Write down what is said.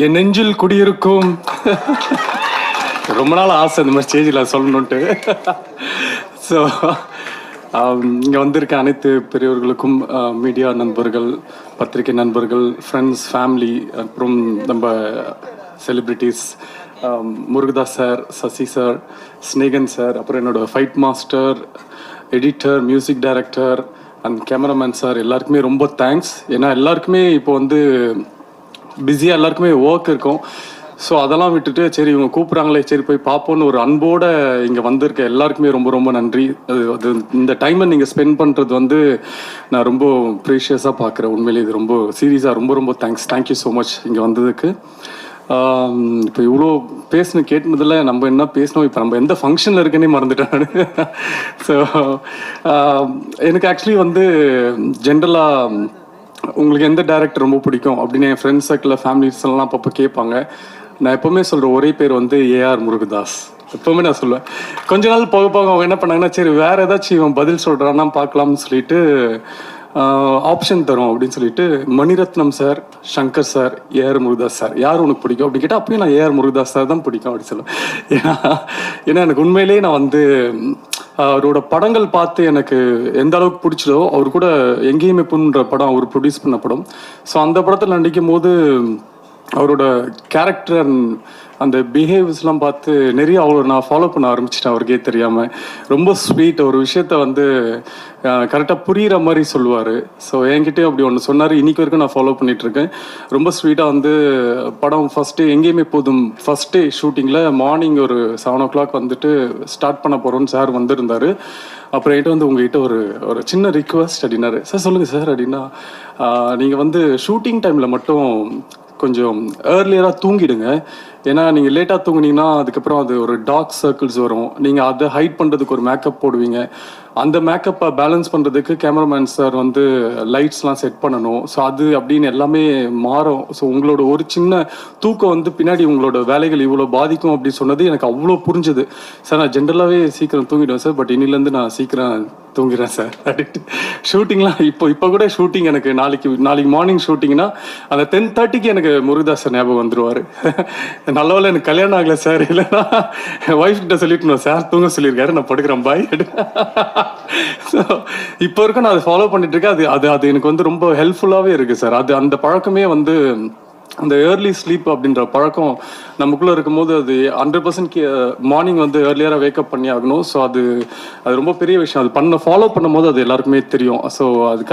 என் நெஞ்சில் குடியிருக்கும் ரொம்ப நாள் ஆசை இந்த மாதிரி ஸ்டேஜில் சொல்லணுன்ட்டு. ஸோ இங்கே வந்திருக்க அனைத்து பெரியவர்களுக்கும், மீடியா நண்பர்கள், பத்திரிகை நண்பர்கள், ஃப்ரெண்ட்ஸ், ஃபேமிலி, அப்புறம் நம்ம celebrities, Murugadoss sir, Sasi sir, Snehan sir, அப்புறம் என்னோடய fight master, editor, music director and cameraman sir, எல்லாருக்குமே ரொம்ப தேங்க்ஸ். ஏன்னா எல்லாருக்குமே இப்போ வந்து பிஸியாக எல்லாருக்குமே ஒர்க் இருக்கும். ஸோ அதெல்லாம் விட்டுட்டு சரி இவங்க கூப்பிட்றாங்களே, சரி போய் பார்ப்போன்னு ஒரு அன்போடு இங்கே வந்திருக்க எல்லாருக்குமே ரொம்ப ரொம்ப நன்றி. அது இந்த டைமை நீங்கள் ஸ்பெண்ட் பண்ணுறது வந்து நான் ரொம்ப ப்ரீஷியஸாக பார்க்குறேன். உண்மையிலே இது ரொம்ப சீரியஸாக ரொம்ப ரொம்ப தேங்க்யூ ஸோ மச் இங்கே வந்ததுக்கு. இப்போ இவ்வளோ கேட்டதில் நம்ம என்ன பேசணும், இப்போ நம்ம எந்த ஃபங்க்ஷனில் இருக்குன்னே மறந்துட்டேன். ஸோ எனக்கு ஆக்சுவலி வந்து ஜென்ரலாக உங்களுக்கு எந்த டைரக்டர் ரொம்ப பிடிக்கும் அப்படின்னு என் ஃப்ரெண்ட்ஸ் சர்க்கிளில், ஃபேமிலிஸ் எல்லாம் அப்பப்போ கேட்பாங்க. நான் எப்போவுமே சொல்கிற ஒரே பேர் வந்து ஏஆர் முருகதாஸ். எப்போவுமே நான் சொல்லுவேன். கொஞ்ச நாள் போக போக அவங்க என்ன பண்ணாங்கன்னா, சரி வேறு ஏதாச்சும் இவன் பதில் சொல்கிறான்னா பார்க்கலாம்னு சொல்லிட்டு ஆப்ஷன் தரும் அப்படின்னு சொல்லிட்டு Mani Ratnam sir, Shankar sir, AR Murugadoss sir யார் உனக்கு பிடிக்கும் அப்படின்னு கேட்டால் அப்பயும் நான் ஏஆர் முருகதாஸ் சார் தான் பிடிக்கும் அப்படின்னு சொல்லுவேன். ஏன்னா எனக்கு உண்மையிலேயே நான் வந்து அவரோட படங்கள் பார்த்து எனக்கு எந்த அளவுக்கு பிடிச்சதோ, அவர் கூட எங்கேயுமே புண்ணுன்ற படம் அவர் ப்ரொடியூஸ் பண்ண படம். ஸோ அந்த படத்தில் நடிக்கும் போது அவரோட கேரக்டர் அந்த பிஹேவியர்ஸ்லாம் பார்த்து நிறைய நான் ஃபாலோ பண்ண ஆரம்பிச்சிட்டேன். அவருக்கே தெரியாமல் ரொம்ப ஸ்வீட், ஒரு விஷயத்த வந்து கரெக்டாக புரிகிற மாதிரி சொல்லுவார். ஸோ என்கிட்டே அப்படி ஒன்று சொன்னார். இன்றைக்கி வரைக்கும் நான் ஃபாலோ பண்ணிகிட்ருக்கேன். ரொம்ப ஸ்வீட்டாக வந்து படம் ஃபஸ்ட்டு எங்கேயுமே போதும் ஃபஸ்ட் டே ஷூட்டிங்கில் மார்னிங் ஒரு 7 o'clock வந்துட்டு ஸ்டார்ட் பண்ண போகிறோன்னு சார் வந்திருந்தார். அப்புறம் என்கிட்ட வந்து உங்கள்கிட்ட ஒரு சின்ன ரிக்வெஸ்ட் அப்படின்னாரு. சார் சொல்லுங்கள் சார் அப்படின்னா, நீங்கள் வந்து ஷூட்டிங் டைமில் மட்டும் கொஞ்சம் ஏர்லியராக தூங்கிடுங்க. ஏன்னா நீங்கள் லேட்டாக தூங்குனீங்கன்னா அதுக்கப்புறம் அது ஒரு டார்க் சர்க்கிள்ஸ் வரும். நீங்கள் அதை ஹைட் பண்ணுறதுக்கு ஒரு மேக்கப் போடுவீங்க. அந்த மேக்கப்பை பேலன்ஸ் பண்ணுறதுக்கு கேமராமேன் சார் வந்து லைட்ஸ்லாம் செட் பண்ணணும். ஸோ அது அப்படின்னு எல்லாமே மாறும். ஸோ உங்களோட ஒரு சின்ன தூக்கம் வந்து பின்னாடி உங்களோட வேலைகள் இவ்வளோ பாதிக்கும் அப்படின்னு சொன்னது எனக்கு அவ்வளோ புரிஞ்சுது. சார் நான் ஜென்ரலாகவே சீக்கிரம் தூங்கிடுவேன் சார், பட் இன்னிலேருந்து நான் சீக்கிரம் தூங்கிடுறேன் சார் அப்படின்ட்டு. ஷூட்டிங்லாம் இப்போ கூட ஷூட்டிங் எனக்கு நாளைக்கு மார்னிங் ஷூட்டிங்னா அந்த 10:30க்கு எனக்கு முருகதாஸ் சார் ஞாபகம் வந்துடுவார். நல்லவேளை எனக்கு கல்யாணம் ஆகலை சார், இல்லைன்னா என் ஒய்ஃப் கிட்ட சொல்லிட்டு சார் தூங்க சொல்லியிருக்காரு, நான் படுக்கிறேன் பாய். ஸோ இப்போ வரைக்கும் நான் அதை ஃபாலோ பண்ணிட்டு இருக்கேன். அது எனக்கு வந்து ரொம்ப ஹெல்ப்ஃபுல்லாகவே இருக்குது சார். அந்த பழக்கமே வந்து அந்த ஏர்லி ஸ்லீப் அப்படின்ற பழக்கம் நமக்குள்ளே இருக்கும்போது அது 100% மார்னிங் வந்து ஏர்லியராக வேக்கப் பண்ணி ஆகணும். ஸோ அது ரொம்ப பெரிய விஷயம். அது ஃபாலோ பண்ணும்போது அது எல்லாருக்குமே தெரியும். ஸோ அதுக்காக